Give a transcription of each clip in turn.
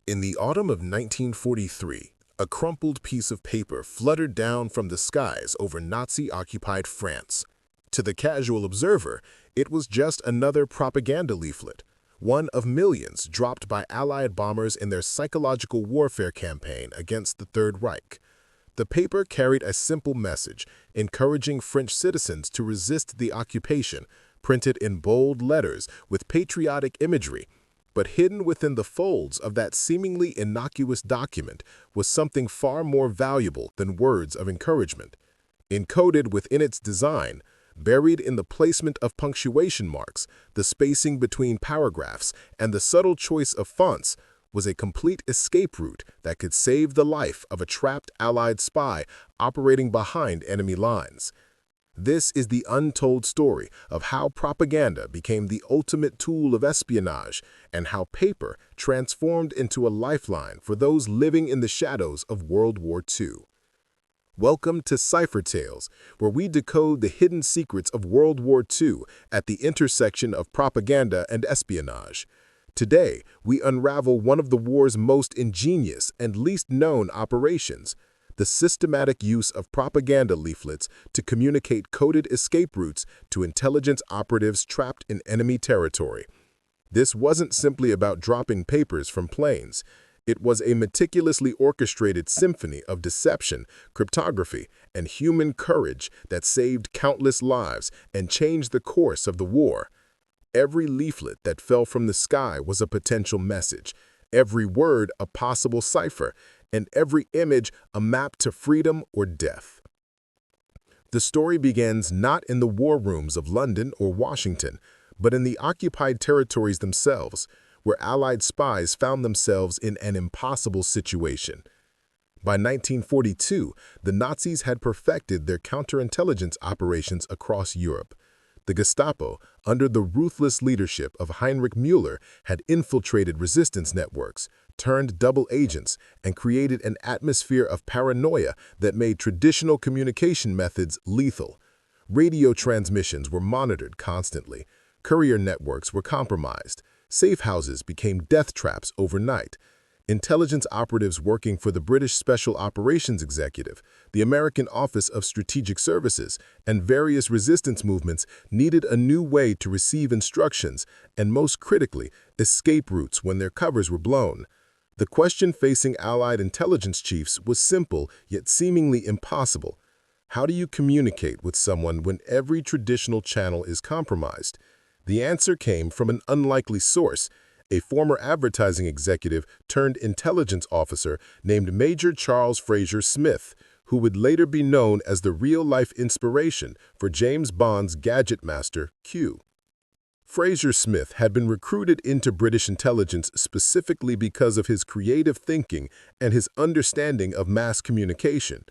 In the autumn of 1943, a crumpled piece of paper fluttered down from the skies over Nazi-occupied France. To the casual observer, it was just another propaganda leaflet, one of millions dropped by Allied bombers in their psychological warfare campaign against the Third Reich. The paper carried a simple message, encouraging French citizens to resist the occupation, printed in bold letters with patriotic imagery. But hidden within the folds of that seemingly innocuous document was something far more valuable than words of encouragement. Encoded within its design, buried in the placement of punctuation marks, the spacing between paragraphs, and the subtle choice of fonts, was a complete escape route that could save the life of a trapped Allied spy operating behind enemy lines. This is the untold story of how propaganda became the ultimate tool of espionage and how paper transformed into a lifeline for those living in the shadows of World War II. Welcome to Cipher Tales, where we decode the hidden secrets of World War II at the intersection of propaganda and espionage. Today, we unravel one of the war's most ingenious and least known operations: the systematic use of propaganda leaflets to communicate coded escape routes to intelligence operatives trapped in enemy territory. This wasn't simply about dropping papers from planes. It was a meticulously orchestrated symphony of deception, cryptography, and human courage that saved countless lives and changed the course of the war. Every leaflet that fell from the sky was a potential message, every word a possible cipher, and every image a map to freedom or death. The story begins not in the war rooms of London or Washington, but in the occupied territories themselves, where Allied spies found themselves in an impossible situation. By 1942, the Nazis had perfected their counterintelligence operations across Europe. The Gestapo, under the ruthless leadership of Heinrich Müller, had infiltrated resistance networks, turned double agents, and created an atmosphere of paranoia that made traditional communication methods lethal. Radio transmissions were monitored constantly. Courier networks were compromised. Safe houses became death traps overnight. Intelligence operatives working for the British Special Operations Executive, the American Office of Strategic Services, and various resistance movements needed a new way to receive instructions and, most critically, escape routes when their covers were blown. The question facing Allied intelligence chiefs was simple yet seemingly impossible. How do you communicate with someone when every traditional channel is compromised? The answer came from an unlikely source: a former advertising executive turned intelligence officer named Major Charles Fraser Smith, who would later be known as the real-life inspiration for James Bond's gadget master, Q. Fraser Smith had been recruited into British intelligence specifically because of his creative thinking and his understanding of mass communication.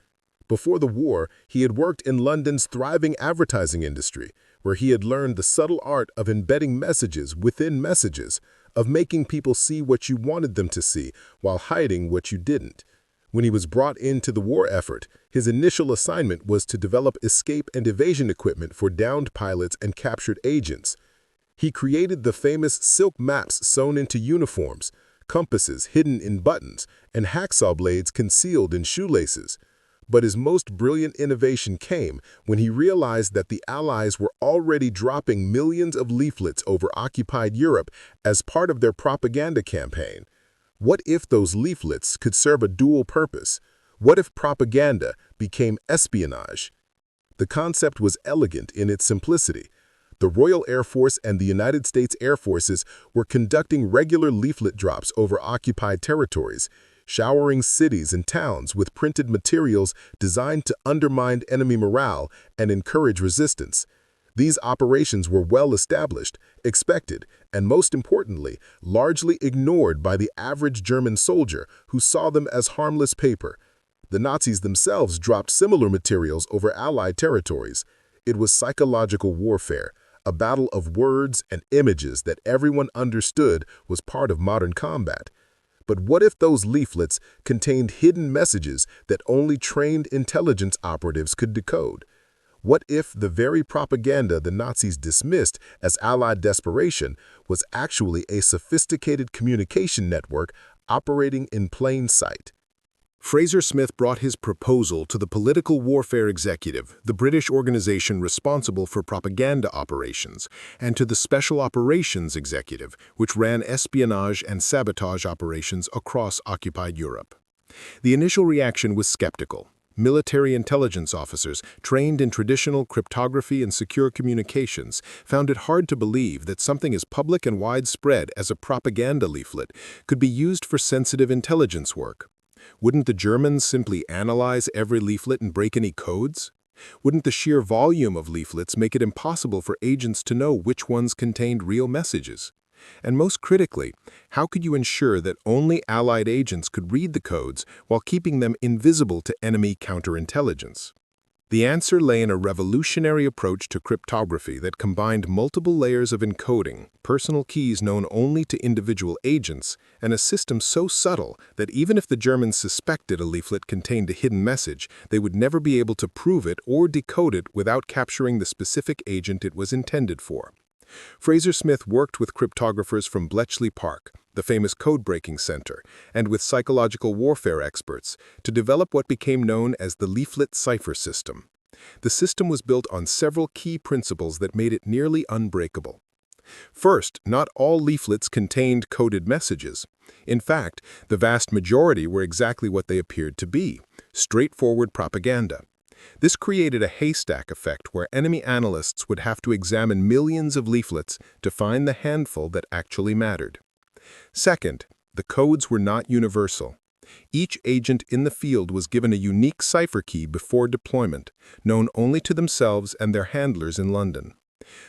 Before the war, he had worked in London's thriving advertising industry, where he had learned the subtle art of embedding messages within messages, of making people see what you wanted them to see while hiding what you didn't. When he was brought into the war effort, his initial assignment was to develop escape and evasion equipment for downed pilots and captured agents. He created the famous silk maps sewn into uniforms, compasses hidden in buttons, and hacksaw blades concealed in shoelaces. But his most brilliant innovation came when he realized that the Allies were already dropping millions of leaflets over occupied Europe as part of their propaganda campaign. What if those leaflets could serve a dual purpose? What if propaganda became espionage? The concept was elegant in its simplicity. The Royal Air Force and the United States Air Forces were conducting regular leaflet drops over occupied territories, showering cities and towns with printed materials designed to undermine enemy morale and encourage resistance. These operations were well established, expected, and most importantly, largely ignored by the average German soldier who saw them as harmless paper. The Nazis themselves dropped similar materials over Allied territories. It was psychological warfare, a battle of words and images that everyone understood was part of modern combat. But what if those leaflets contained hidden messages that only trained intelligence operatives could decode? What if the very propaganda the Nazis dismissed as Allied desperation was actually a sophisticated communication network operating in plain sight. Fraser Smith brought his proposal to the Political Warfare Executive, the British organization responsible for propaganda operations, and to the Special Operations Executive, which ran espionage and sabotage operations across occupied Europe. The initial reaction was skeptical. Military intelligence officers, trained in traditional cryptography and secure communications, found it hard to believe that something as public and widespread as a propaganda leaflet could be used for sensitive intelligence work. Wouldn't the Germans simply analyze every leaflet and break any codes? Wouldn't the sheer volume of leaflets make it impossible for agents to know which ones contained real messages? And most critically, how could you ensure that only Allied agents could read the codes while keeping them invisible to enemy counterintelligence? The answer lay in a revolutionary approach to cryptography that combined multiple layers of encoding, personal keys known only to individual agents, and a system so subtle that even if the Germans suspected a leaflet contained a hidden message, they would never be able to prove it or decode it without capturing the specific agent it was intended for. Fraser Smith worked with cryptographers from Bletchley Park, the famous code-breaking center, and with psychological warfare experts to develop what became known as the leaflet cipher system. The system was built on several key principles that made it nearly unbreakable. First, not all leaflets contained coded messages. In fact, the vast majority were exactly what they appeared to be: straightforward propaganda. This created a haystack effect where enemy analysts would have to examine millions of leaflets to find the handful that actually mattered. Second, the codes were not universal. Each agent in the field was given a unique cipher key before deployment, known only to themselves and their handlers in London.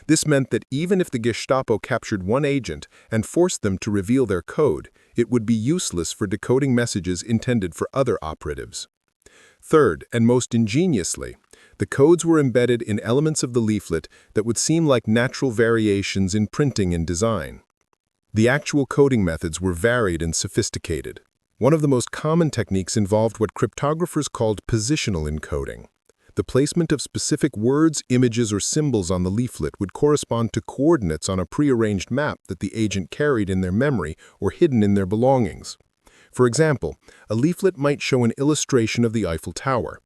This meant that even if the Gestapo captured one agent and forced them to reveal their code, it would be useless for decoding messages intended for other operatives. Third, and most ingeniously, the codes were embedded in elements of the leaflet that would seem like natural variations in printing and design. The actual coding methods were varied and sophisticated. One of the most common techniques involved what cryptographers called positional encoding. The placement of specific words, images, or symbols on the leaflet would correspond to coordinates on a prearranged map that the agent carried in their memory or hidden in their belongings. For example, a leaflet might show an illustration of the Eiffel Tower.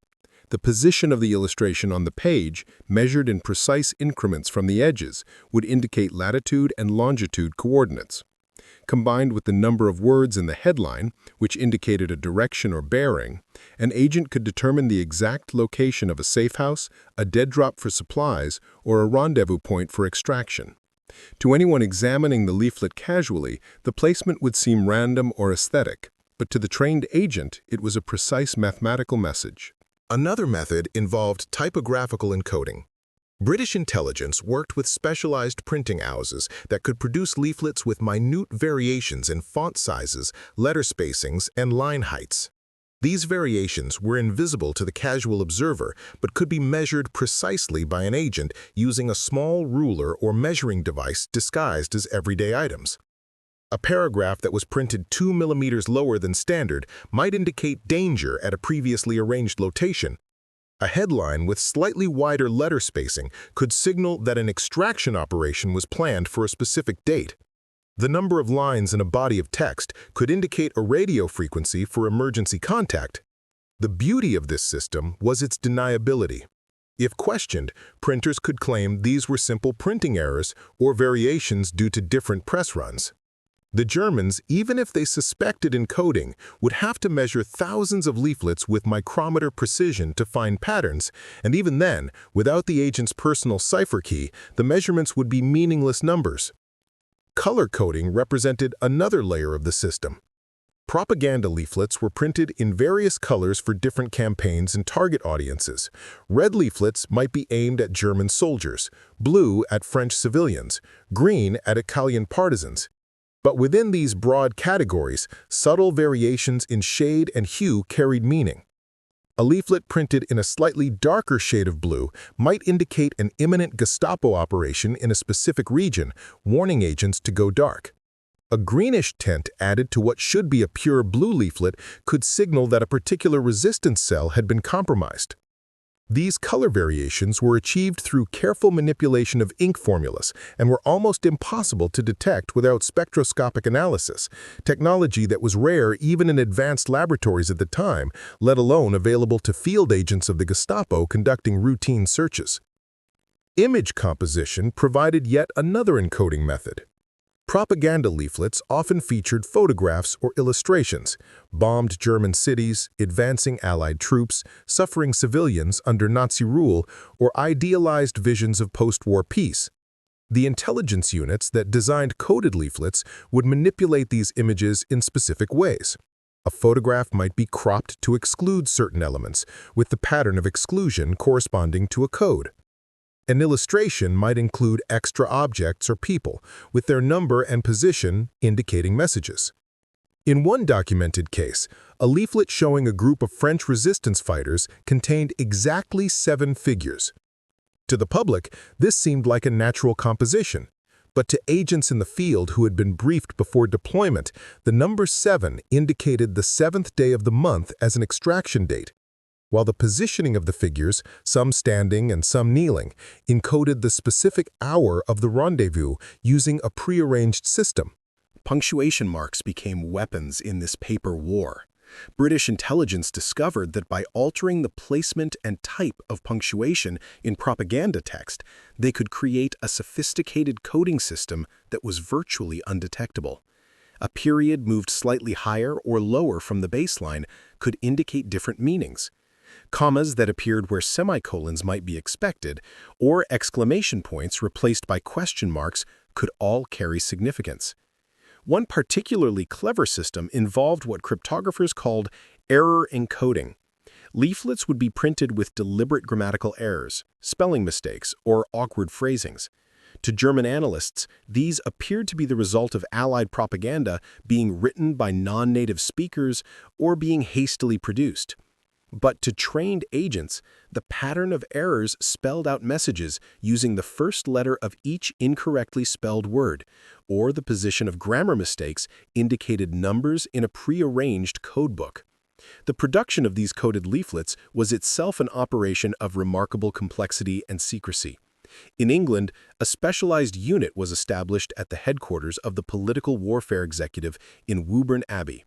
The position of the illustration on the page, measured in precise increments from the edges, would indicate latitude and longitude coordinates. Combined with the number of words in the headline, which indicated a direction or bearing, an agent could determine the exact location of a safe house, a dead drop for supplies, or a rendezvous point for extraction. To anyone examining the leaflet casually, the placement would seem random or aesthetic, but to the trained agent, it was a precise mathematical message. Another method involved typographical encoding. British intelligence worked with specialized printing houses that could produce leaflets with minute variations in font sizes, letter spacings, and line heights. These variations were invisible to the casual observer, but could be measured precisely by an agent using a small ruler or measuring device disguised as everyday items. A paragraph that was printed 2 millimeters lower than standard might indicate danger at a previously arranged location. A headline with slightly wider letter spacing could signal that an extraction operation was planned for a specific date. The number of lines in a body of text could indicate a radio frequency for emergency contact. The beauty of this system was its deniability. If questioned, printers could claim these were simple printing errors or variations due to different press runs. The Germans, even if they suspected encoding, would have to measure thousands of leaflets with micrometer precision to find patterns, and even then, without the agent's personal cipher key, the measurements would be meaningless numbers. Color coding represented another layer of the system. Propaganda leaflets were printed in various colors for different campaigns and target audiences. Red leaflets might be aimed at German soldiers, blue at French civilians, green at Italian partisans. But within these broad categories, subtle variations in shade and hue carried meaning. A leaflet printed in a slightly darker shade of blue might indicate an imminent Gestapo operation in a specific region, warning agents to go dark. A greenish tint added to what should be a pure blue leaflet could signal that a particular resistance cell had been compromised. These color variations were achieved through careful manipulation of ink formulas and were almost impossible to detect without spectroscopic analysis, technology that was rare even in advanced laboratories at the time, let alone available to field agents of the Gestapo conducting routine searches. Image composition provided yet another encoding method. Propaganda leaflets often featured photographs or illustrations, bombed German cities, advancing Allied troops, suffering civilians under Nazi rule, or idealized visions of post-war peace. The intelligence units that designed coded leaflets would manipulate these images in specific ways. A photograph might be cropped to exclude certain elements, with the pattern of exclusion corresponding to a code. An illustration might include extra objects or people, with their number and position indicating messages. In one documented case, a leaflet showing a group of French resistance fighters contained exactly 7 figures. To the public, this seemed like a natural composition, but to agents in the field who had been briefed before deployment, the number 7 indicated the 7th day of the month as an extraction date, while the positioning of the figures, some standing and some kneeling, encoded the specific hour of the rendezvous using a prearranged system. Punctuation marks became weapons in this paper war. British intelligence discovered that by altering the placement and type of punctuation in propaganda text, they could create a sophisticated coding system that was virtually undetectable. A period moved slightly higher or lower from the baseline could indicate different meanings. Commas that appeared where semicolons might be expected, or exclamation points replaced by question marks could all carry significance. One particularly clever system involved what cryptographers called error encoding. Leaflets would be printed with deliberate grammatical errors, spelling mistakes, or awkward phrasings. To German analysts, these appeared to be the result of Allied propaganda being written by non-native speakers or being hastily produced. But to trained agents, the pattern of errors spelled out messages using the first letter of each incorrectly spelled word, or the position of grammar mistakes indicated numbers in a prearranged codebook. The production of these coded leaflets was itself an operation of remarkable complexity and secrecy. In England, a specialized unit was established at the headquarters of the Political Warfare Executive in Woburn Abbey.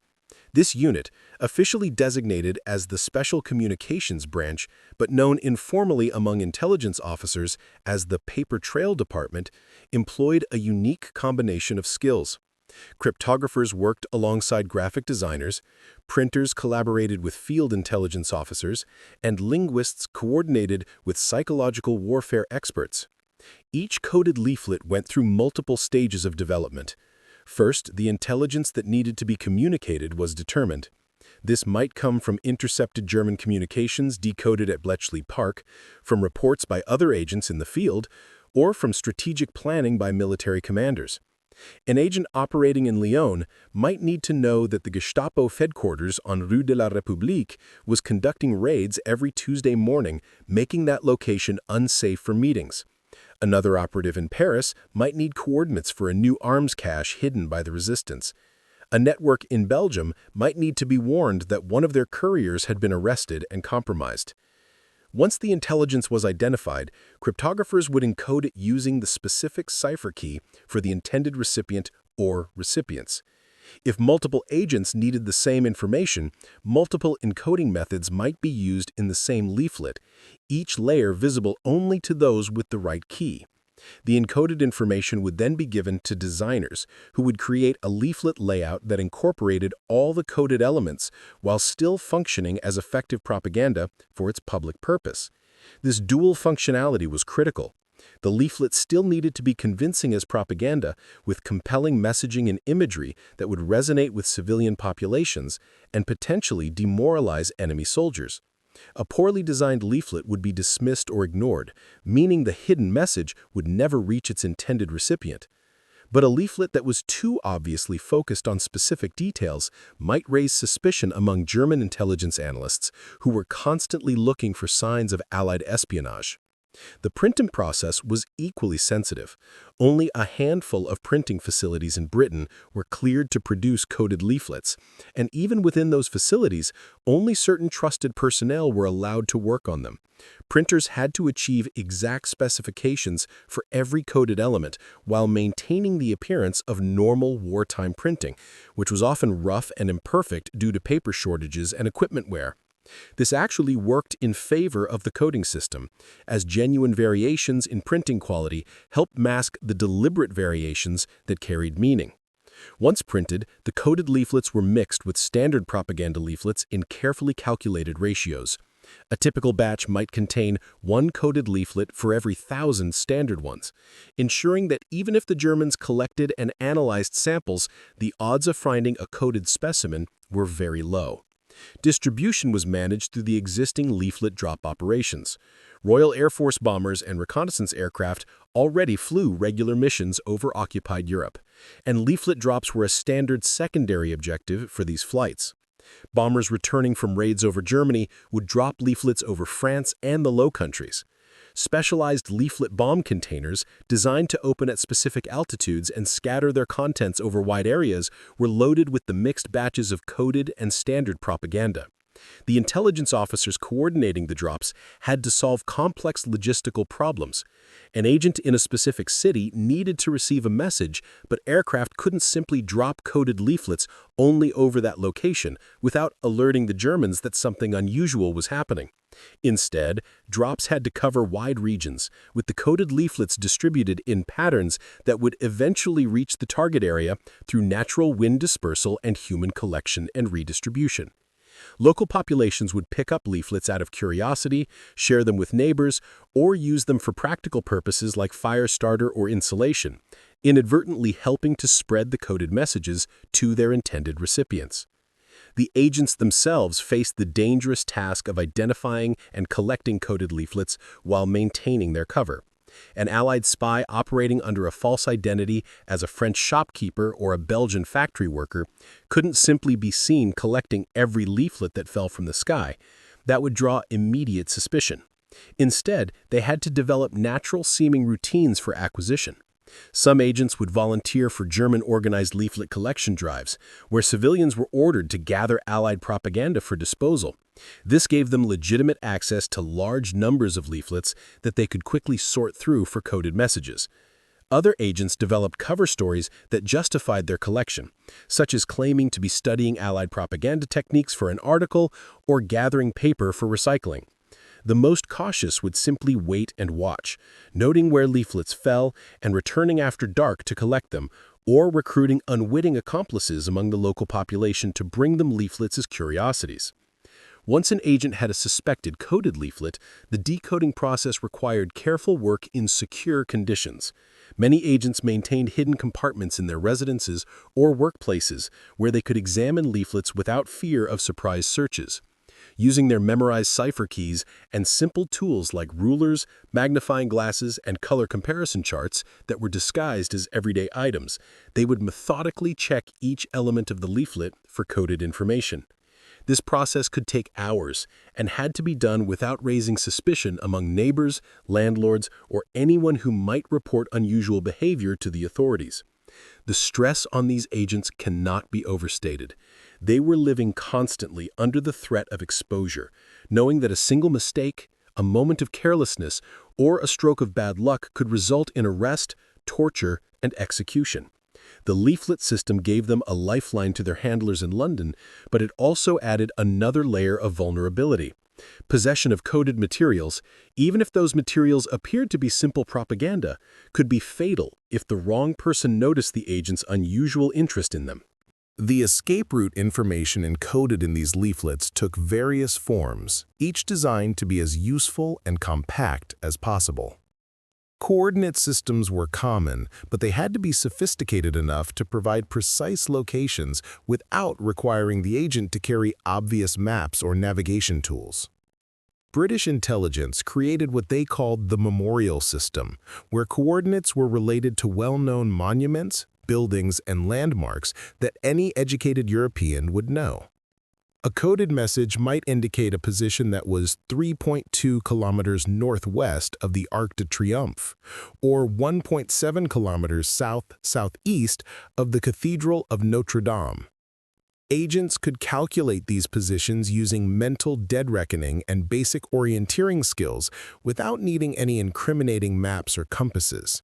This unit, officially designated as the Special Communications Branch, but known informally among intelligence officers as the Paper Trail Department, employed a unique combination of skills. Cryptographers worked alongside graphic designers, printers collaborated with field intelligence officers, and linguists coordinated with psychological warfare experts. Each coded leaflet went through multiple stages of development. First, the intelligence that needed to be communicated was determined. This might come from intercepted German communications decoded at Bletchley Park, from reports by other agents in the field, or from strategic planning by military commanders. An agent operating in Lyon might need to know that the Gestapo headquarters on Rue de la République was conducting raids every Tuesday morning, making that location unsafe for meetings. Another operative in Paris might need coordinates for a new arms cache hidden by the resistance. A network in Belgium might need to be warned that one of their couriers had been arrested and compromised. Once the intelligence was identified, cryptographers would encode it using the specific cipher key for the intended recipient or recipients. If multiple agents needed the same information, multiple encoding methods might be used in the same leaflet, each layer visible only to those with the right key. The encoded information would then be given to designers, who would create a leaflet layout that incorporated all the coded elements while still functioning as effective propaganda for its public purpose. This dual functionality was critical. The leaflet still needed to be convincing as propaganda, with compelling messaging and imagery that would resonate with civilian populations and potentially demoralize enemy soldiers. A poorly designed leaflet would be dismissed or ignored, meaning the hidden message would never reach its intended recipient. But a leaflet that was too obviously focused on specific details might raise suspicion among German intelligence analysts who were constantly looking for signs of Allied espionage. The printing process was equally sensitive. Only a handful of printing facilities in Britain were cleared to produce coded leaflets, and even within those facilities, only certain trusted personnel were allowed to work on them. Printers had to achieve exact specifications for every coded element while maintaining the appearance of normal wartime printing, which was often rough and imperfect due to paper shortages and equipment wear. This actually worked in favor of the coding system, as genuine variations in printing quality helped mask the deliberate variations that carried meaning. Once printed, the coded leaflets were mixed with standard propaganda leaflets in carefully calculated ratios. A typical batch might contain one coded leaflet for every 1,000 standard ones, ensuring that even if the Germans collected and analyzed samples, the odds of finding a coded specimen were very low. Distribution was managed through the existing leaflet drop operations. Royal Air Force bombers and reconnaissance aircraft already flew regular missions over occupied Europe, and leaflet drops were a standard secondary objective for these flights. Bombers returning from raids over Germany would drop leaflets over France and the Low Countries. Specialized leaflet bomb containers, designed to open at specific altitudes and scatter their contents over wide areas, were loaded with the mixed batches of coded and standard propaganda. The intelligence officers coordinating the drops had to solve complex logistical problems. An agent in a specific city needed to receive a message, but aircraft couldn't simply drop coded leaflets only over that location without alerting the Germans that something unusual was happening. Instead, drops had to cover wide regions, with the coded leaflets distributed in patterns that would eventually reach the target area through natural wind dispersal and human collection and redistribution. Local populations would pick up leaflets out of curiosity, share them with neighbors, or use them for practical purposes like fire starter or insulation, inadvertently helping to spread the coded messages to their intended recipients. The agents themselves faced the dangerous task of identifying and collecting coded leaflets while maintaining their cover. An Allied spy operating under a false identity as a French shopkeeper or a Belgian factory worker couldn't simply be seen collecting every leaflet that fell from the sky. That would draw immediate suspicion. Instead, they had to develop natural-seeming routines for acquisition. Some agents would volunteer for German organized leaflet collection drives, where civilians were ordered to gather Allied propaganda for disposal. This gave them legitimate access to large numbers of leaflets that they could quickly sort through for coded messages. Other agents developed cover stories that justified their collection, such as claiming to be studying Allied propaganda techniques for an article or gathering paper for recycling. The most cautious would simply wait and watch, noting where leaflets fell and returning after dark to collect them, or recruiting unwitting accomplices among the local population to bring them leaflets as curiosities. Once an agent had a suspected coded leaflet, the decoding process required careful work in secure conditions. Many agents maintained hidden compartments in their residences or workplaces where they could examine leaflets without fear of surprise searches. Using their memorized cipher keys and simple tools like rulers, magnifying glasses, and color comparison charts that were disguised as everyday items, they would methodically check each element of the leaflet for coded information. This process could take hours and had to be done without raising suspicion among neighbors, landlords, or anyone who might report unusual behavior to the authorities. The stress on these agents cannot be overstated. They were living constantly under the threat of exposure, knowing that a single mistake, a moment of carelessness, or a stroke of bad luck could result in arrest, torture, and execution. The leaflet system gave them a lifeline to their handlers in London, but it also added another layer of vulnerability. Possession of coded materials, even if those materials appeared to be simple propaganda, could be fatal if the wrong person noticed the agent's unusual interest in them. The escape route information encoded in these leaflets took various forms, each designed to be as useful and compact as possible. Coordinate systems were common, but they had to be sophisticated enough to provide precise locations without requiring the agent to carry obvious maps or navigation tools. British intelligence created what they called the memorial system, where coordinates were related to well-known monuments, buildings, and landmarks that any educated European would know. A coded message might indicate a position that was 3.2 kilometers northwest of the Arc de Triomphe, or 1.7 kilometers south-southeast of the Cathedral of Notre Dame. Agents could calculate these positions using mental dead reckoning and basic orienteering skills without needing any incriminating maps or compasses.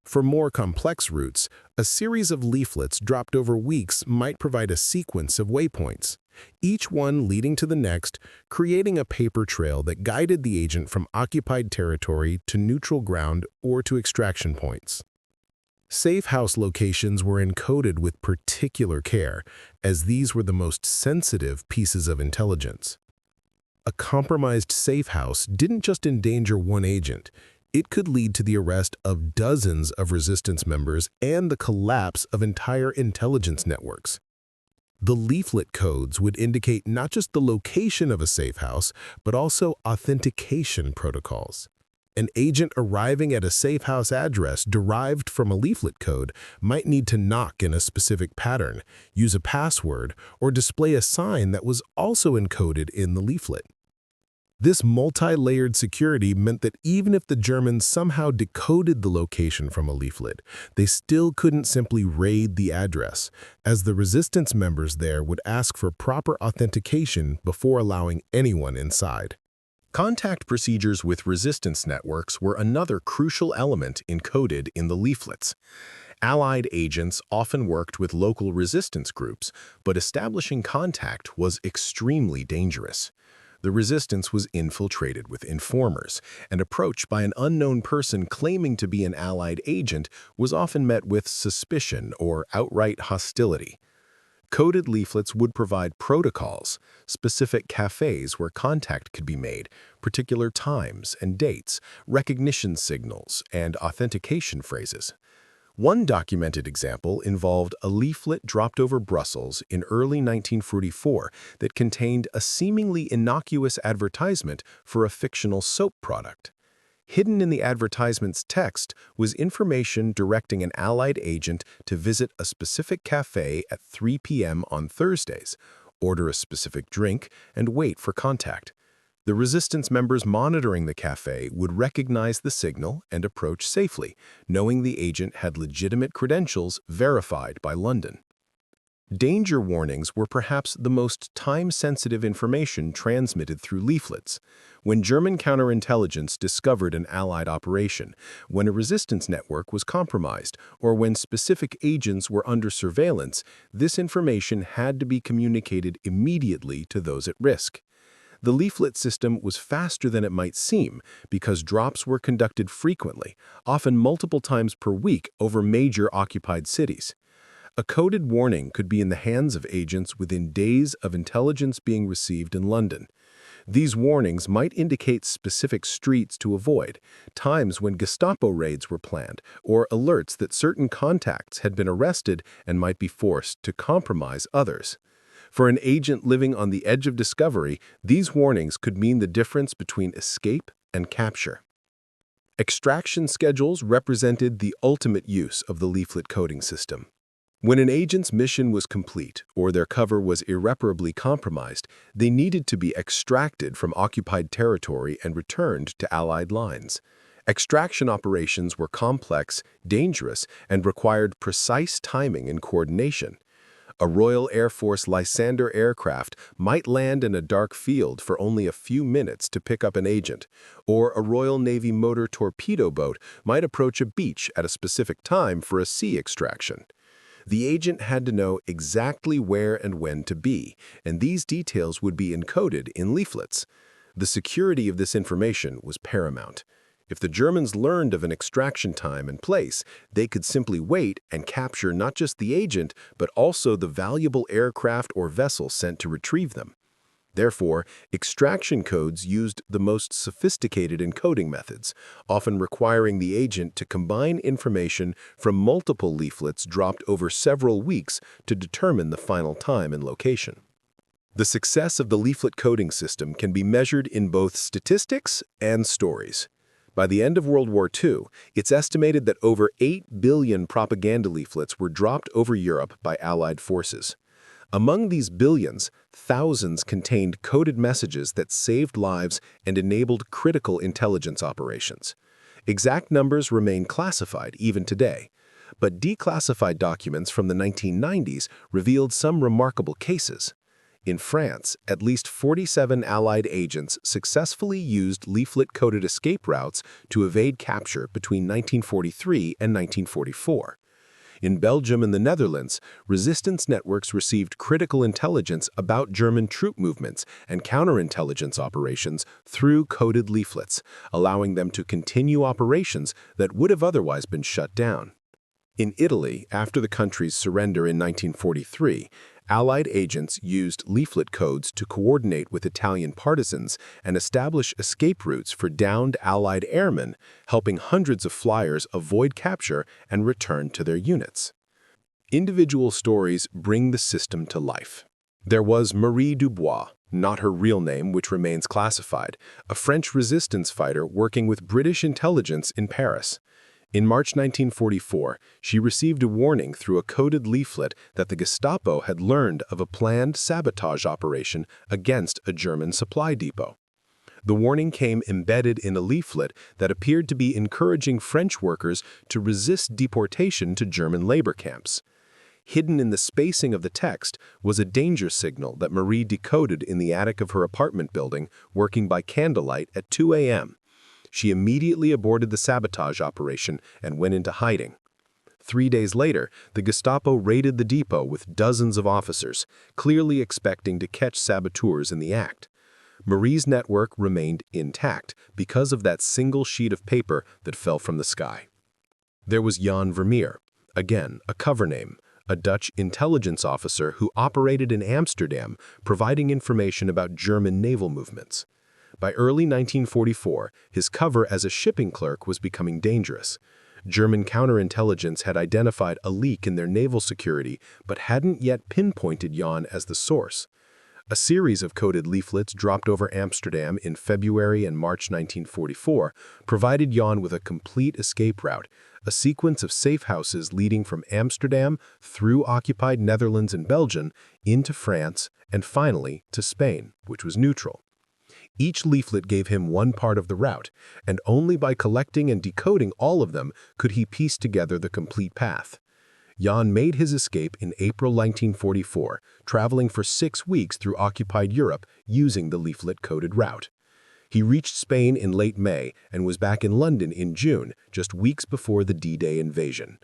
For more complex routes, a series of leaflets dropped over weeks might provide a sequence of waypoints, each one leading to the next, creating a paper trail that guided the agent from occupied territory to neutral ground or to extraction points. Safe house locations were encoded with particular care, as these were the most sensitive pieces of intelligence. A compromised safe house didn't just endanger one agent. It could lead to the arrest of dozens of resistance members and the collapse of entire intelligence networks. The leaflet codes would indicate not just the location of a safe house, but also authentication protocols. An agent arriving at a safe house address derived from a leaflet code might need to knock in a specific pattern, use a password, or display a sign that was also encoded in the leaflet. This multi-layered security meant that even if the Germans somehow decoded the location from a leaflet, they still couldn't simply raid the address, as the resistance members there would ask for proper authentication before allowing anyone inside. Contact procedures with resistance networks were another crucial element encoded in the leaflets. Allied agents often worked with local resistance groups, but establishing contact was extremely dangerous. The resistance was infiltrated with informers, and approach by an unknown person claiming to be an Allied agent was often met with suspicion or outright hostility. Coded leaflets would provide protocols, specific cafes where contact could be made, particular times and dates, recognition signals, and authentication phrases. One documented example involved a leaflet dropped over Brussels in early 1944 that contained a seemingly innocuous advertisement for a fictional soap product. Hidden in the advertisement's text was information directing an Allied agent to visit a specific cafe at 3 p.m. on Thursdays, order a specific drink, and wait for contact. The resistance members monitoring the cafe would recognize the signal and approach safely, knowing the agent had legitimate credentials verified by London. Danger warnings were perhaps the most time-sensitive information transmitted through leaflets. When German counterintelligence discovered an Allied operation, when a resistance network was compromised, or when specific agents were under surveillance, this information had to be communicated immediately to those at risk. The leaflet system was faster than it might seem because drops were conducted frequently, often multiple times per week over major occupied cities. A coded warning could be in the hands of agents within days of intelligence being received in London. These warnings might indicate specific streets to avoid, times when Gestapo raids were planned, or alerts that certain contacts had been arrested and might be forced to compromise others. For an agent living on the edge of discovery, these warnings could mean the difference between escape and capture. Extraction schedules represented the ultimate use of the leaflet coding system. When an agent's mission was complete or their cover was irreparably compromised, they needed to be extracted from occupied territory and returned to Allied lines. Extraction operations were complex, dangerous, and required precise timing and coordination. A Royal Air Force Lysander aircraft might land in a dark field for only a few minutes to pick up an agent, or a Royal Navy motor torpedo boat might approach a beach at a specific time for a sea extraction. The agent had to know exactly where and when to be, and these details would be encoded in leaflets. The security of this information was paramount. If the Germans learned of an extraction time and place, they could simply wait and capture not just the agent, but also the valuable aircraft or vessel sent to retrieve them. Therefore, extraction codes used the most sophisticated encoding methods, often requiring the agent to combine information from multiple leaflets dropped over several weeks to determine the final time and location. The success of the leaflet coding system can be measured in both statistics and stories. By the end of World War II, it's estimated that over 8 billion propaganda leaflets were dropped over Europe by Allied forces. Among these billions, thousands contained coded messages that saved lives and enabled critical intelligence operations. Exact numbers remain classified even today, but declassified documents from the 1990s revealed some remarkable cases. In France, at least 47 Allied agents successfully used leaflet-coded escape routes to evade capture between 1943 and 1944. In Belgium and the Netherlands, resistance networks received critical intelligence about German troop movements and counterintelligence operations through coded leaflets, allowing them to continue operations that would have otherwise been shut down. In Italy, after the country's surrender in 1943, Allied agents used leaflet codes to coordinate with Italian partisans and establish escape routes for downed Allied airmen, helping hundreds of flyers avoid capture and return to their units. Individual stories bring the system to life. There was Marie Dubois, not her real name, which remains classified, a French resistance fighter working with British intelligence in Paris. In March 1944, she received a warning through a coded leaflet that the Gestapo had learned of a planned sabotage operation against a German supply depot. The warning came embedded in a leaflet that appeared to be encouraging French workers to resist deportation to German labor camps. Hidden in the spacing of the text was a danger signal that Marie decoded in the attic of her apartment building, working by candlelight at 2 a.m. She immediately aborted the sabotage operation and went into hiding. 3 days later, the Gestapo raided the depot with dozens of officers, clearly expecting to catch saboteurs in the act. Marie's network remained intact because of that single sheet of paper that fell from the sky. There was Jan Vermeer, again a cover name, a Dutch intelligence officer who operated in Amsterdam, providing information about German naval movements. By early 1944, his cover as a shipping clerk was becoming dangerous. German counterintelligence had identified a leak in their naval security, but hadn't yet pinpointed Jan as the source. A series of coded leaflets dropped over Amsterdam in February and March 1944 provided Jan with a complete escape route, a sequence of safe houses leading from Amsterdam through occupied Netherlands and Belgium into France and finally to Spain, which was neutral. Each leaflet gave him one part of the route, and only by collecting and decoding all of them could he piece together the complete path. Jan made his escape in April 1944, traveling for 6 weeks through occupied Europe using the leaflet-coded route. He reached Spain in late May and was back in London in June, just weeks before the D-Day invasion.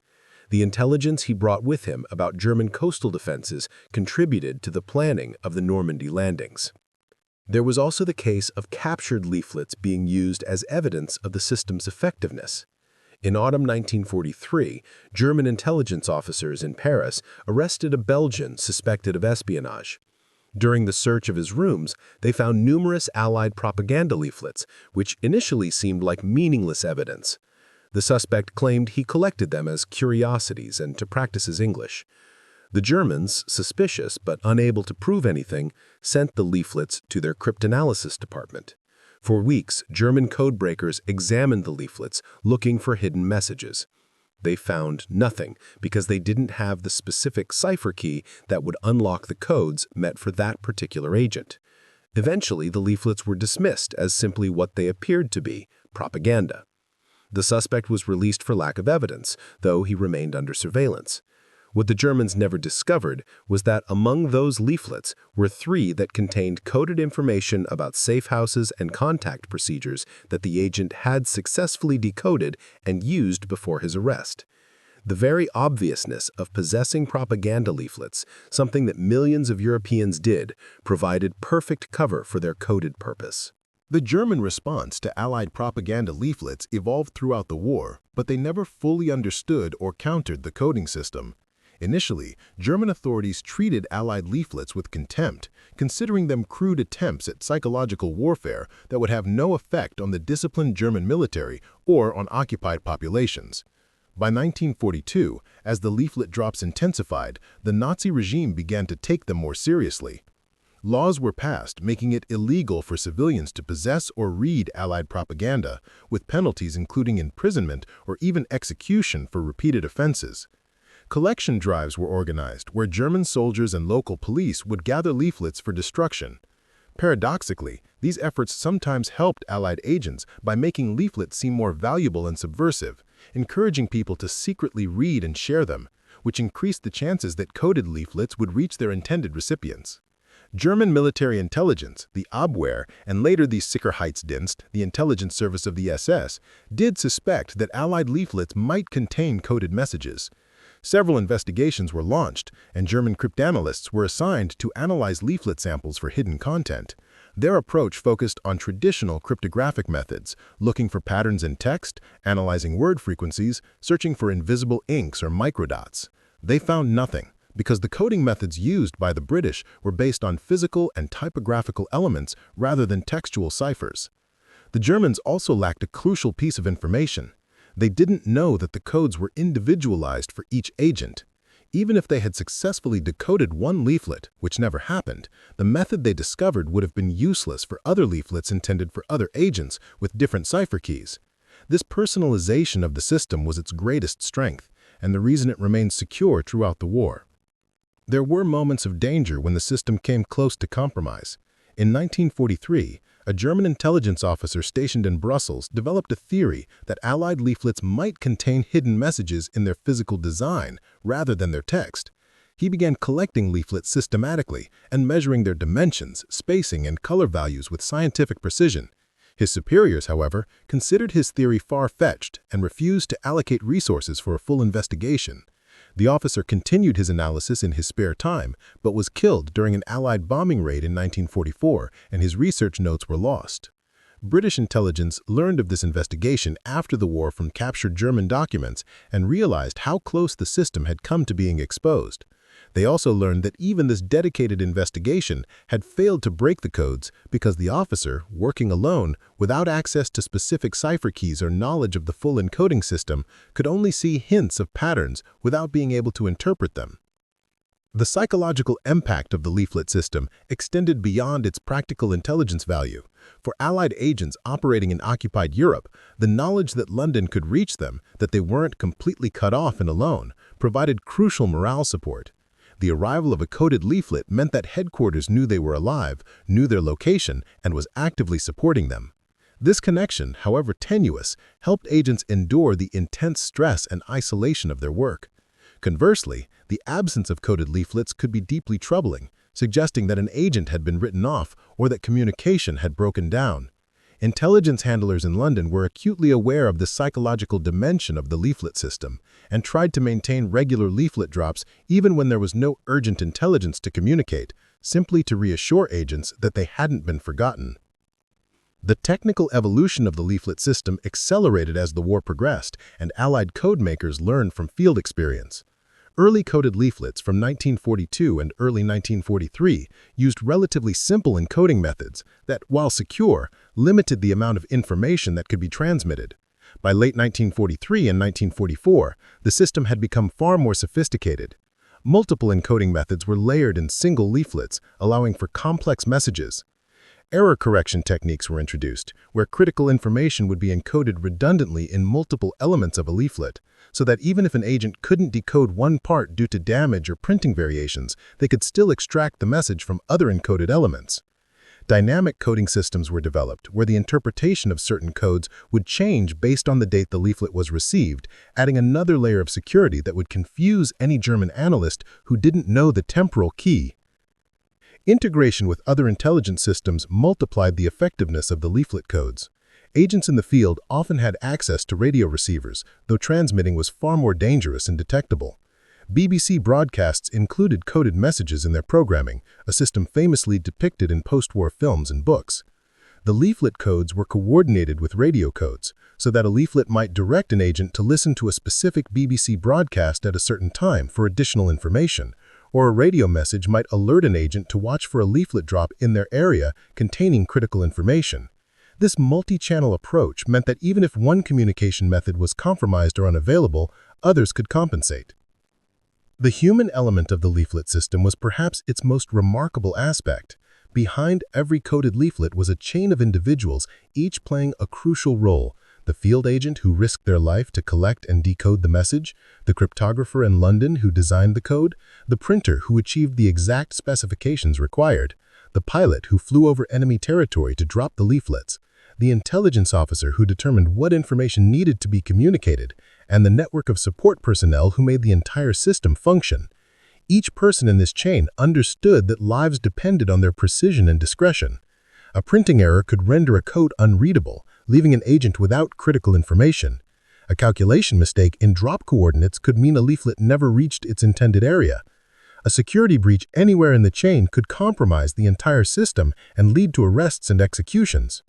The intelligence he brought with him about German coastal defenses contributed to the planning of the Normandy landings. There was also the case of captured leaflets being used as evidence of the system's effectiveness. In autumn 1943, German intelligence officers in Paris arrested a Belgian suspected of espionage. During the search of his rooms, they found numerous Allied propaganda leaflets, which initially seemed like meaningless evidence. The suspect claimed he collected them as curiosities and to practice his English. The Germans, suspicious but unable to prove anything, sent the leaflets to their cryptanalysis department. For weeks, German codebreakers examined the leaflets looking for hidden messages. They found nothing because they didn't have the specific cipher key that would unlock the codes meant for that particular agent. Eventually, the leaflets were dismissed as simply what they appeared to be, propaganda. The suspect was released for lack of evidence, though he remained under surveillance. What the Germans never discovered was that among those leaflets were 3 that contained coded information about safe houses and contact procedures that the agent had successfully decoded and used before his arrest. The very obviousness of possessing propaganda leaflets, something that millions of Europeans did, provided perfect cover for their coded purpose. The German response to Allied propaganda leaflets evolved throughout the war, but they never fully understood or countered the coding system. Initially, German authorities treated Allied leaflets with contempt, considering them crude attempts at psychological warfare that would have no effect on the disciplined German military or on occupied populations. By 1942, as the leaflet drops intensified, the Nazi regime began to take them more seriously. Laws were passed making it illegal for civilians to possess or read Allied propaganda, with penalties including imprisonment or even execution for repeated offenses. Collection drives were organized where German soldiers and local police would gather leaflets for destruction. Paradoxically, these efforts sometimes helped Allied agents by making leaflets seem more valuable and subversive, encouraging people to secretly read and share them, which increased the chances that coded leaflets would reach their intended recipients. German military intelligence, the Abwehr, and later the Sicherheitsdienst, the intelligence service of the SS, did suspect that Allied leaflets might contain coded messages. Several investigations were launched, and German cryptanalysts were assigned to analyze leaflet samples for hidden content. Their approach focused on traditional cryptographic methods, looking for patterns in text, analyzing word frequencies, searching for invisible inks or microdots. They found nothing, because the coding methods used by the British were based on physical and typographical elements rather than textual ciphers. The Germans also lacked a crucial piece of information. They didn't know that the codes were individualized for each agent. Even if they had successfully decoded one leaflet, which never happened, the method they discovered would have been useless for other leaflets intended for other agents with different cipher keys. This personalization of the system was its greatest strength, and the reason it remained secure throughout the war. There were moments of danger when the system came close to compromise. In 1943, a German intelligence officer stationed in Brussels developed a theory that Allied leaflets might contain hidden messages in their physical design rather than their text. He began collecting leaflets systematically and measuring their dimensions, spacing, and color values with scientific precision. His superiors, however, considered his theory far-fetched and refused to allocate resources for a full investigation. The officer continued his analysis in his spare time, but was killed during an Allied bombing raid in 1944, and his research notes were lost. British intelligence learned of this investigation after the war from captured German documents and realized how close the system had come to being exposed. They also learned that even this dedicated investigation had failed to break the codes because the officer, working alone, without access to specific cipher keys or knowledge of the full encoding system, could only see hints of patterns without being able to interpret them. The psychological impact of the leaflet system extended beyond its practical intelligence value. For Allied agents operating in occupied Europe, the knowledge that London could reach them, that they weren't completely cut off and alone, provided crucial morale support. The arrival of a coded leaflet meant that headquarters knew they were alive, knew their location, and was actively supporting them. This connection, however tenuous, helped agents endure the intense stress and isolation of their work. Conversely, the absence of coded leaflets could be deeply troubling, suggesting that an agent had been written off or that communication had broken down. Intelligence handlers in London were acutely aware of the psychological dimension of the leaflet system and tried to maintain regular leaflet drops even when there was no urgent intelligence to communicate, simply to reassure agents that they hadn't been forgotten. The technical evolution of the leaflet system accelerated as the war progressed, and Allied code makers learned from field experience. Early coded leaflets from 1942 and early 1943 used relatively simple encoding methods that, while secure, limited the amount of information that could be transmitted. By late 1943 and 1944, the system had become far more sophisticated. Multiple encoding methods were layered in single leaflets, allowing for complex messages. Error correction techniques were introduced, where critical information would be encoded redundantly in multiple elements of a leaflet, so that even if an agent couldn't decode one part due to damage or printing variations, they could still extract the message from other encoded elements. Dynamic coding systems were developed, where the interpretation of certain codes would change based on the date the leaflet was received, adding another layer of security that would confuse any German analyst who didn't know the temporal key. Integration with other intelligence systems multiplied the effectiveness of the leaflet codes. Agents in the field often had access to radio receivers, though transmitting was far more dangerous and detectable. BBC broadcasts included coded messages in their programming, a system famously depicted in post-war films and books. The leaflet codes were coordinated with radio codes, so that a leaflet might direct an agent to listen to a specific BBC broadcast at a certain time for additional information, or a radio message might alert an agent to watch for a leaflet drop in their area containing critical information. This multi-channel approach meant that even if one communication method was compromised or unavailable, others could compensate. The human element of the leaflet system was perhaps its most remarkable aspect. Behind every coded leaflet was a chain of individuals, each playing a crucial role. the field agent who risked their life to collect and decode the message, the cryptographer in London who designed the code, the printer who achieved the exact specifications required, the pilot who flew over enemy territory to drop the leaflets, the intelligence officer who determined what information needed to be communicated, and the network of support personnel who made the entire system function. Each person in this chain understood that lives depended on their precision and discretion. A printing error could render a code unreadable, leaving an agent without critical information. A calculation mistake in drop coordinates could mean a leaflet never reached its intended area. A security breach anywhere in the chain could compromise the entire system and lead to arrests and executions.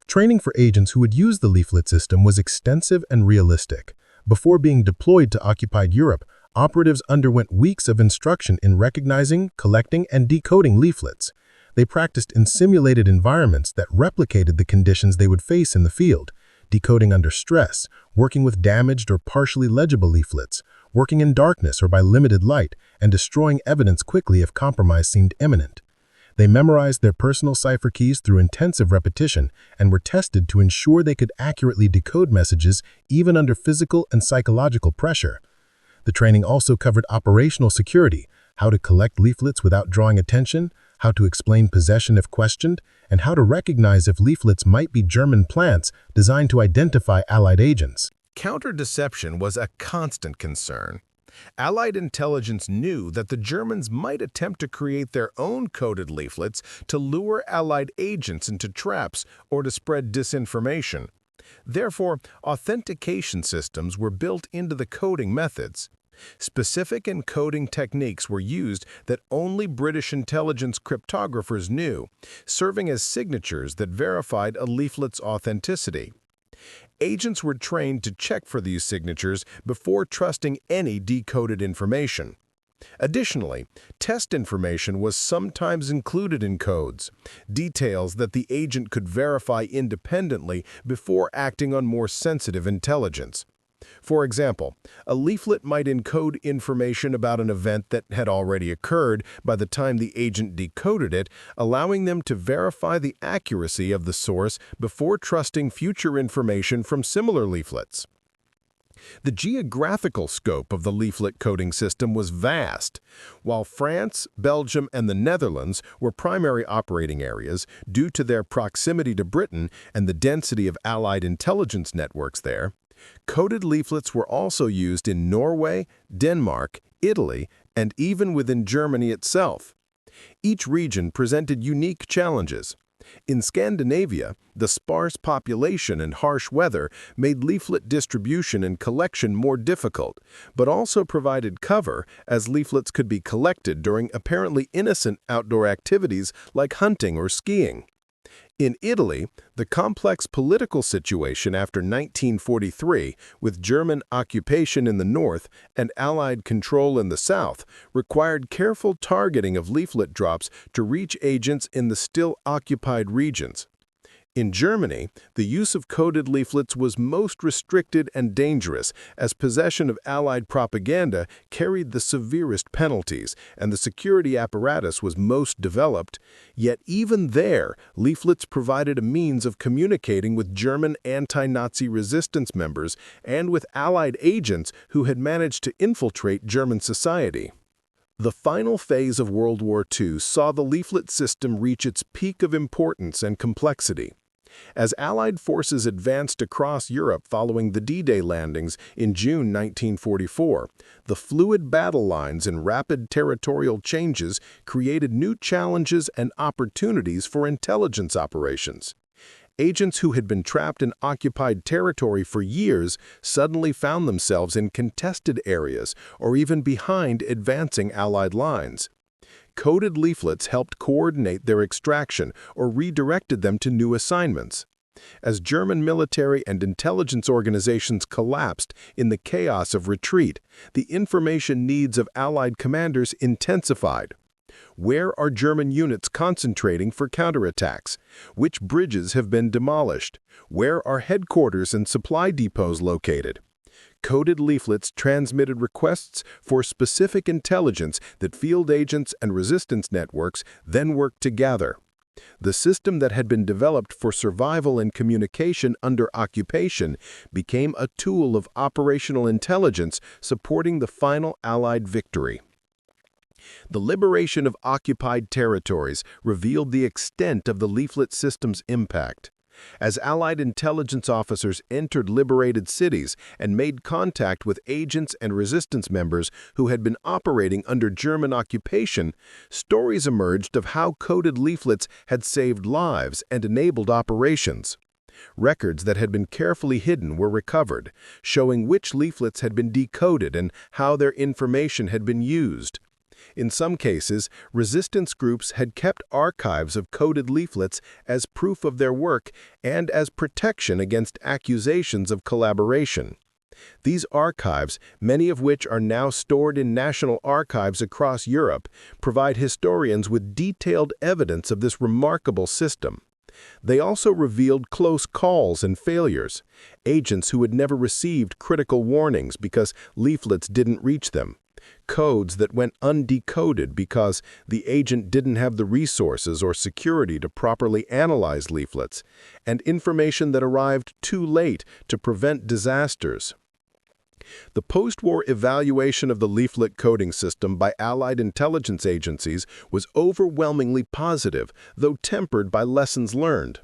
Training for agents who would use the leaflet system was extensive and realistic. Before being deployed to occupied Europe, operatives underwent weeks of instruction in recognizing, collecting, and decoding leaflets. They practiced in simulated environments that replicated the conditions they would face in the field, decoding under stress, working with damaged or partially legible leaflets, working in darkness or by limited light, and destroying evidence quickly if compromise seemed imminent. They memorized their personal cipher keys through intensive repetition and were tested to ensure they could accurately decode messages even under physical and psychological pressure. The training also covered operational security, how to collect leaflets without drawing attention, how to explain possession if questioned, and how to recognize if leaflets might be German plants designed to identify Allied agents. Counter-deception was a constant concern. Allied intelligence knew that the Germans might attempt to create their own coded leaflets to lure Allied agents into traps or to spread disinformation. Therefore, authentication systems were built into the coding methods. Specific encoding techniques were used that only British intelligence cryptographers knew, serving as signatures that verified a leaflet's authenticity. Agents were trained to check for these signatures before trusting any decoded information. Additionally, test information was sometimes included in codes, details that the agent could verify independently before acting on more sensitive intelligence. For example, a leaflet might encode information about an event that had already occurred by the time the agent decoded it, allowing them to verify the accuracy of the source before trusting future information from similar leaflets. The geographical scope of the leaflet coding system was vast. While France, Belgium, and the Netherlands were primary operating areas due to their proximity to Britain and the density of Allied intelligence networks there, coded leaflets were also used in Norway, Denmark, Italy, and even within Germany itself. Each region presented unique challenges. In Scandinavia, the sparse population and harsh weather made leaflet distribution and collection more difficult, but also provided cover as leaflets could be collected during apparently innocent outdoor activities like hunting or skiing. In Italy, the complex political situation after 1943, with German occupation in the north and Allied control in the south, required careful targeting of leaflet drops to reach agents in the still occupied regions. In Germany, the use of coded leaflets was most restricted and dangerous, as possession of Allied propaganda carried the severest penalties, and the security apparatus was most developed. Yet even there, leaflets provided a means of communicating with German anti-Nazi resistance members and with Allied agents who had managed to infiltrate German society. The final phase of World War II saw the leaflet system reach its peak of importance and complexity. As Allied forces advanced across Europe following the D-Day landings in June 1944, the fluid battle lines and rapid territorial changes created new challenges and opportunities for intelligence operations. Agents who had been trapped in occupied territory for years suddenly found themselves in contested areas or even behind advancing Allied lines. Coded leaflets helped coordinate their extraction or redirected them to new assignments. As German military and intelligence organizations collapsed in the chaos of retreat, the information needs of Allied commanders intensified. Where are German units concentrating for counterattacks? Which bridges have been demolished? Where are headquarters and supply depots located? Coded leaflets transmitted requests for specific intelligence that field agents and resistance networks then worked to gather. The system that had been developed for survival and communication under occupation became a tool of operational intelligence supporting the final Allied victory. The liberation of occupied territories revealed the extent of the leaflet system's impact. As Allied intelligence officers entered liberated cities and made contact with agents and resistance members who had been operating under German occupation, stories emerged of how coded leaflets had saved lives and enabled operations. Records that had been carefully hidden were recovered, showing which leaflets had been decoded and how their information had been used. In some cases, resistance groups had kept archives of coded leaflets as proof of their work and as protection against accusations of collaboration. These archives, many of which are now stored in national archives across Europe, provide historians with detailed evidence of this remarkable system. They also revealed close calls and failures, agents who had never received critical warnings because leaflets didn't reach them, codes that went undecoded because the agent didn't have the resources or security to properly analyze leaflets, and information that arrived too late to prevent disasters. The post-war evaluation of the leaflet coding system by Allied intelligence agencies was overwhelmingly positive, though tempered by lessons learned.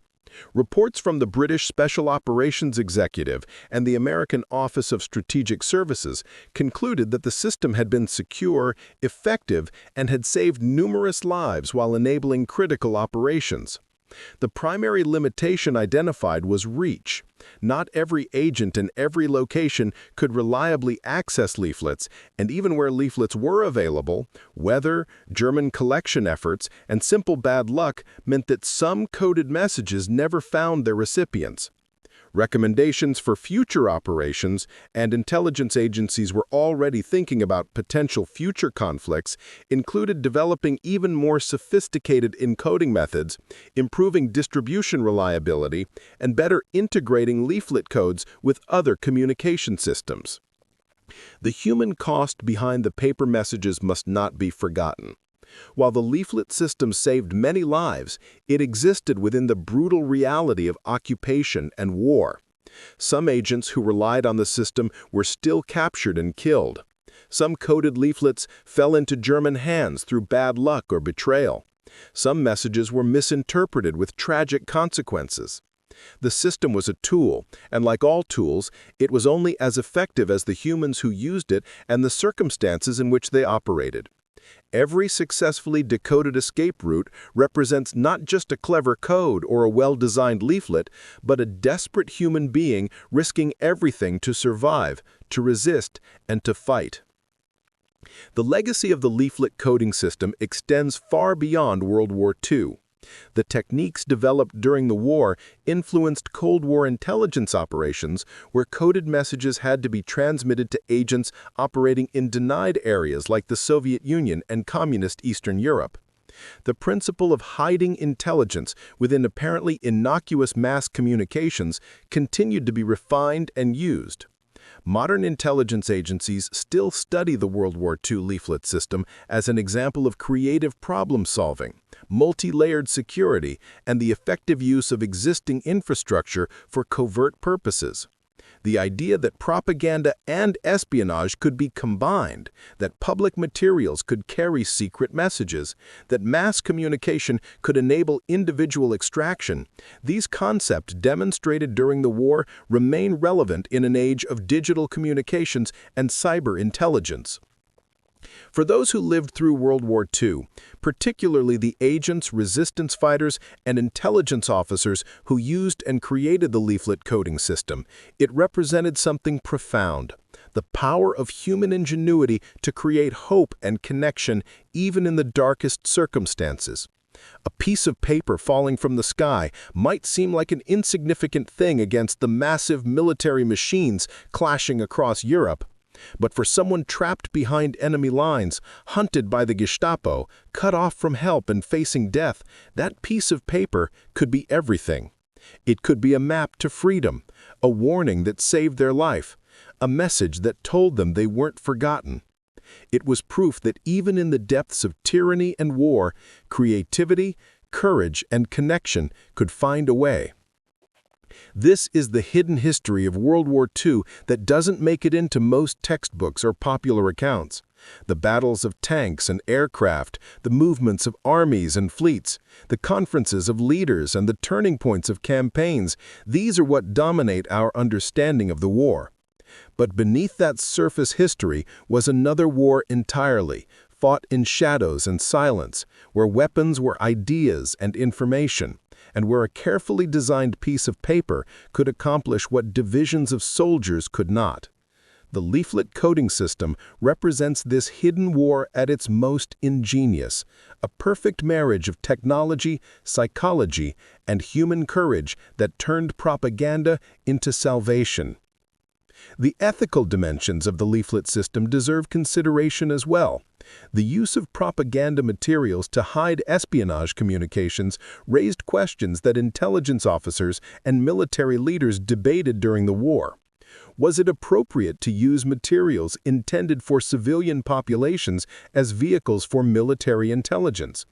Reports from the British Special Operations Executive and the American Office of Strategic Services concluded that the system had been secure, effective, and had saved numerous lives while enabling critical operations. The primary limitation identified was reach. Not every agent in every location could reliably access leaflets, and even where leaflets were available, weather, German collection efforts, and simple bad luck meant that some coded messages never found their recipients. Recommendations for future operations, and intelligence agencies were already thinking about potential future conflicts, included developing even more sophisticated encoding methods, improving distribution reliability, and better integrating leaflet codes with other communication systems. The human cost behind the paper messages must not be forgotten. While the leaflet system saved many lives, it existed within the brutal reality of occupation and war. Some agents who relied on the system were still captured and killed. Some coded leaflets fell into German hands through bad luck or betrayal. Some messages were misinterpreted with tragic consequences. The system was a tool, and like all tools, it was only as effective as the humans who used it and the circumstances in which they operated. Every successfully decoded escape route represents not just a clever code or a well-designed leaflet, but a desperate human being risking everything to survive, to resist, and to fight. The legacy of the leaflet coding system extends far beyond World War II. The techniques developed during the war influenced Cold War intelligence operations where coded messages had to be transmitted to agents operating in denied areas like the Soviet Union and communist Eastern Europe. The principle of hiding intelligence within apparently innocuous mass communications continued to be refined and used. Modern intelligence agencies still study the World War II leaflet system as an example of creative problem-solving, multi-layered security, and the effective use of existing infrastructure for covert purposes. The idea that propaganda and espionage could be combined, that public materials could carry secret messages, that mass communication could enable individual extraction, these concepts demonstrated during the war remain relevant in an age of digital communications and cyber intelligence. For those who lived through World War II, particularly the agents, resistance fighters, and intelligence officers who used and created the leaflet coding system, it represented something profound: the power of human ingenuity to create hope and connection even in the darkest circumstances. A piece of paper falling from the sky might seem like an insignificant thing against the massive military machines clashing across Europe. But for someone trapped behind enemy lines, hunted by the Gestapo, cut off from help and facing death, that piece of paper could be everything. It could be a map to freedom, a warning that saved their life, a message that told them they weren't forgotten. It was proof that even in the depths of tyranny and war, creativity, courage, and connection could find a way. This is the hidden history of World War II that doesn't make it into most textbooks or popular accounts. The battles of tanks and aircraft, the movements of armies and fleets, the conferences of leaders and the turning points of campaigns, these are what dominate our understanding of the war. But beneath that surface history was another war entirely, fought in shadows and silence, where weapons were ideas and information, and where a carefully designed piece of paper could accomplish what divisions of soldiers could not. The leaflet coding system represents this hidden war at its most ingenious, a perfect marriage of technology, psychology, and human courage that turned propaganda into salvation. The ethical dimensions of the leaflet system deserve consideration as well. The use of propaganda materials to hide espionage communications raised questions that intelligence officers and military leaders debated during the war. Was it appropriate to use materials intended for civilian populations as vehicles for military intelligence?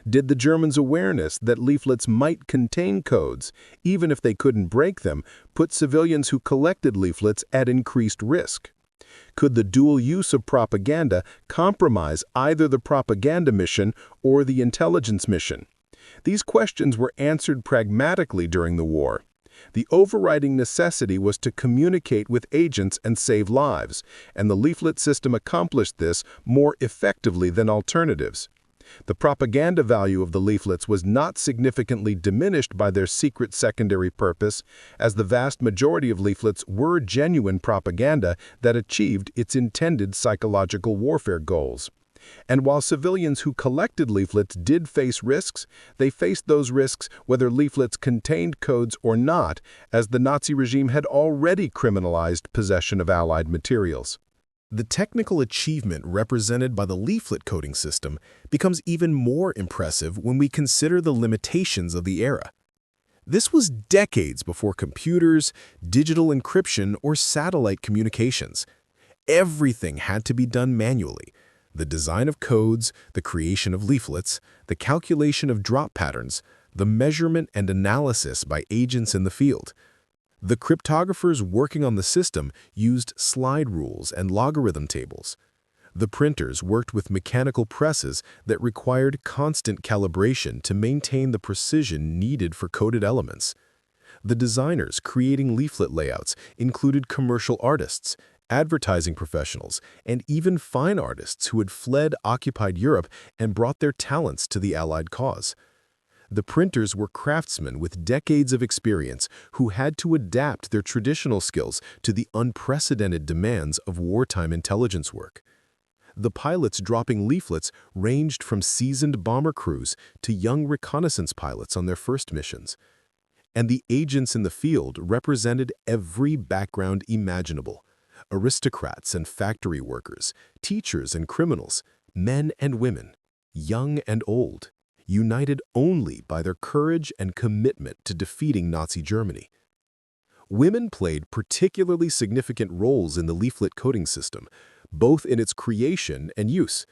Did the Germans' awareness that leaflets might contain codes, even if they couldn't break them, put civilians who collected leaflets at increased risk? Could the dual use of propaganda compromise either the propaganda mission or the intelligence mission? These questions were answered pragmatically during the war. The overriding necessity was to communicate with agents and save lives, and the leaflet system accomplished this more effectively than alternatives. The propaganda value of the leaflets was not significantly diminished by their secret secondary purpose, as the vast majority of leaflets were genuine propaganda that achieved its intended psychological warfare goals. And while civilians who collected leaflets did face risks, they faced those risks whether leaflets contained codes or not, as the Nazi regime had already criminalized possession of Allied materials. The technical achievement represented by the leaflet coding system becomes even more impressive when we consider the limitations of the era. This was decades before computers, digital encryption, or satellite communications. Everything had to be done manually. The design of codes, the creation of leaflets, the calculation of drop patterns, the measurement and analysis by agents in the field. The cryptographers working on the system used slide rules and logarithm tables. The printers worked with mechanical presses that required constant calibration to maintain the precision needed for coded elements. The designers creating leaflet layouts included commercial artists, advertising professionals, and even fine artists who had fled occupied Europe and brought their talents to the Allied cause. The printers were craftsmen with decades of experience who had to adapt their traditional skills to the unprecedented demands of wartime intelligence work. The pilots dropping leaflets ranged from seasoned bomber crews to young reconnaissance pilots on their first missions. And the agents in the field represented every background imaginable: aristocrats and factory workers, teachers and criminals, men and women, young and old, united only by their courage and commitment to defeating Nazi Germany. Women played particularly significant roles in the leaflet coding system, both in its creation and use.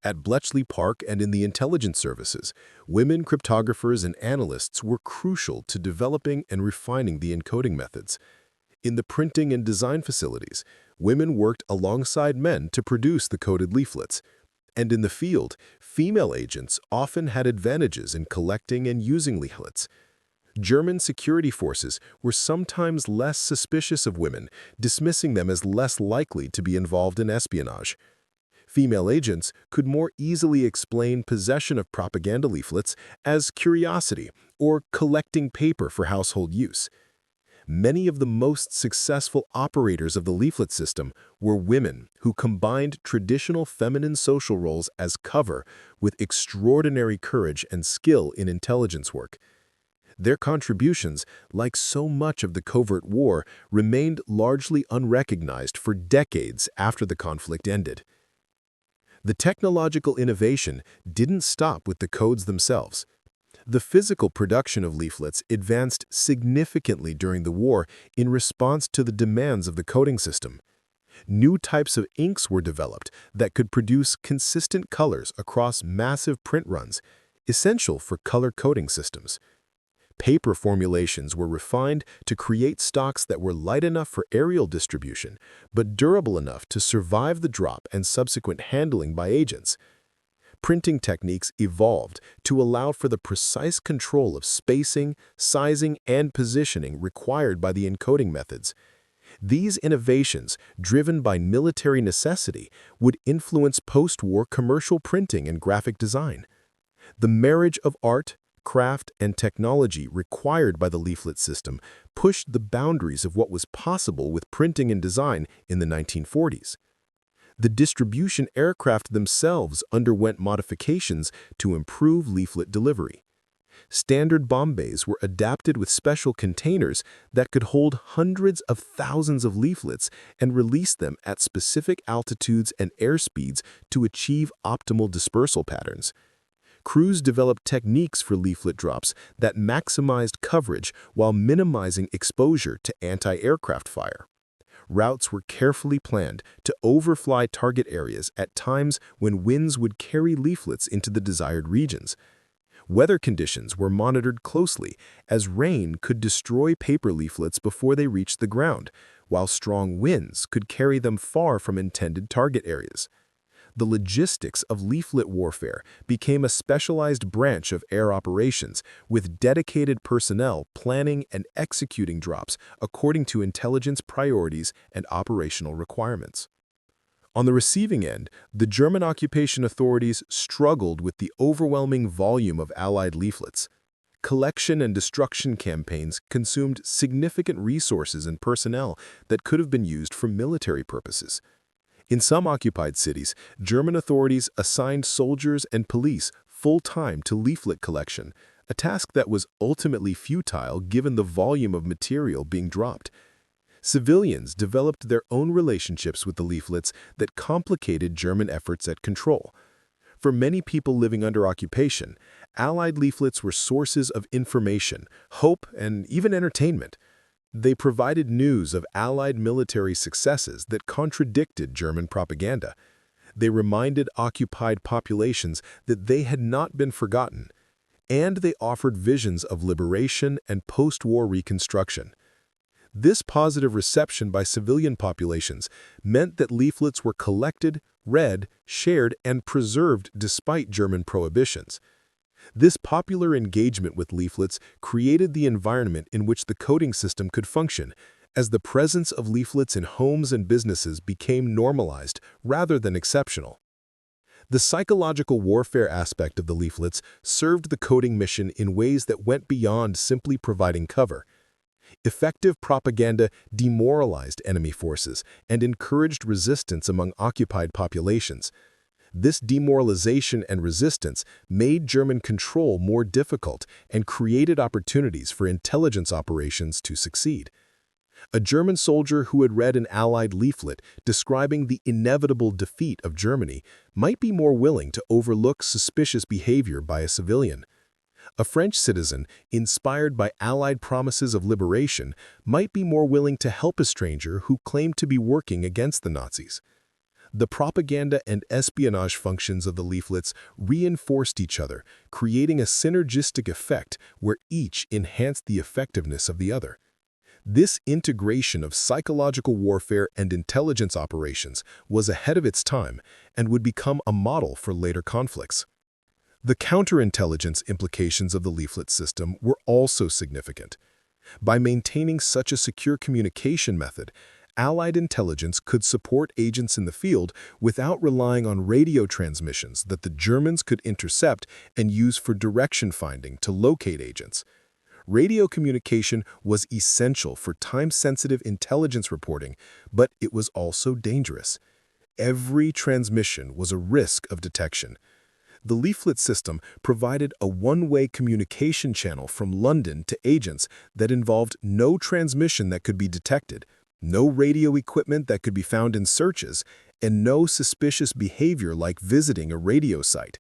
At Bletchley Park and in the intelligence services, women cryptographers and analysts were crucial to developing and refining the encoding methods. In the printing and design facilities, women worked alongside men to produce the coded leaflets. And in the field, female agents often had advantages in collecting and using leaflets. German security forces were sometimes less suspicious of women, dismissing them as less likely to be involved in espionage. Female agents could more easily explain possession of propaganda leaflets as curiosity or collecting paper for household use. Many of the most successful operators of the leaflet system were women who combined traditional feminine social roles as cover with extraordinary courage and skill in intelligence work. Their contributions, like so much of the covert war, remained largely unrecognized for decades after the conflict ended. The technological innovation didn't stop with the codes themselves. The physical production of leaflets advanced significantly during the war in response to the demands of the coding system. New types of inks were developed that could produce consistent colors across massive print runs, essential for color coding systems. Paper formulations were refined to create stocks that were light enough for aerial distribution, but durable enough to survive the drop and subsequent handling by agents. Printing techniques evolved to allow for the precise control of spacing, sizing, and positioning required by the encoding methods. These innovations, driven by military necessity, would influence post-war commercial printing and graphic design. The marriage of art, craft, and technology required by the leaflet system pushed the boundaries of what was possible with printing and design in the 1940s. The distribution aircraft themselves underwent modifications to improve leaflet delivery. Standard bomb bays were adapted with special containers that could hold hundreds of thousands of leaflets and release them at specific altitudes and airspeeds to achieve optimal dispersal patterns. Crews developed techniques for leaflet drops that maximized coverage while minimizing exposure to anti-aircraft fire. Routes were carefully planned to overfly target areas at times when winds would carry leaflets into the desired regions. Weather conditions were monitored closely, as rain could destroy paper leaflets before they reached the ground, while strong winds could carry them far from intended target areas. The logistics of leaflet warfare became a specialized branch of air operations, with dedicated personnel planning and executing drops according to intelligence priorities and operational requirements. On the receiving end, the German occupation authorities struggled with the overwhelming volume of Allied leaflets. Collection and destruction campaigns consumed significant resources and personnel that could have been used for military purposes. In some occupied cities, German authorities assigned soldiers and police full-time to leaflet collection, a task that was ultimately futile given the volume of material being dropped. Civilians developed their own relationships with the leaflets that complicated German efforts at control. For many people living under occupation, Allied leaflets were sources of information, hope, and even entertainment. They provided news of Allied military successes that contradicted German propaganda. They reminded occupied populations that they had not been forgotten, and they offered visions of liberation and post-war reconstruction. This positive reception by civilian populations meant that leaflets were collected, read, shared, and preserved despite German prohibitions. This popular engagement with leaflets created the environment in which the coding system could function, as the presence of leaflets in homes and businesses became normalized rather than exceptional. The psychological warfare aspect of the leaflets served the coding mission in ways that went beyond simply providing cover. Effective propaganda demoralized enemy forces and encouraged resistance among occupied populations. This demoralization and resistance made German control more difficult and created opportunities for intelligence operations to succeed. A German soldier who had read an Allied leaflet describing the inevitable defeat of Germany might be more willing to overlook suspicious behavior by a civilian. A French citizen, inspired by Allied promises of liberation, might be more willing to help a stranger who claimed to be working against the Nazis. The propaganda and espionage functions of the leaflets reinforced each other, creating a synergistic effect where each enhanced the effectiveness of the other. This integration of psychological warfare and intelligence operations was ahead of its time and would become a model for later conflicts. The counterintelligence implications of the leaflet system were also significant. By maintaining such a secure communication method, Allied intelligence could support agents in the field without relying on radio transmissions that the Germans could intercept and use for direction finding to locate agents. Radio communication was essential for time-sensitive intelligence reporting, but it was also dangerous. Every transmission was a risk of detection. The leaflet system provided a one-way communication channel from London to agents that involved no transmission that could be detected, no radio equipment that could be found in searches, and no suspicious behavior like visiting a radio site.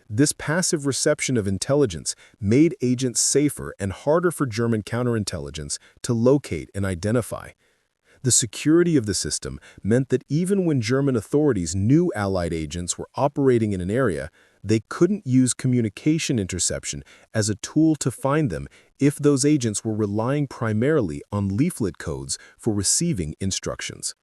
This passive reception of intelligence made agents safer and harder for German counterintelligence to locate and identify. The security of the system meant that even when German authorities knew Allied agents were operating in an area, They couldn't use communication interception as a tool to find them if those agents were relying primarily on leaflet codes for receiving instructions.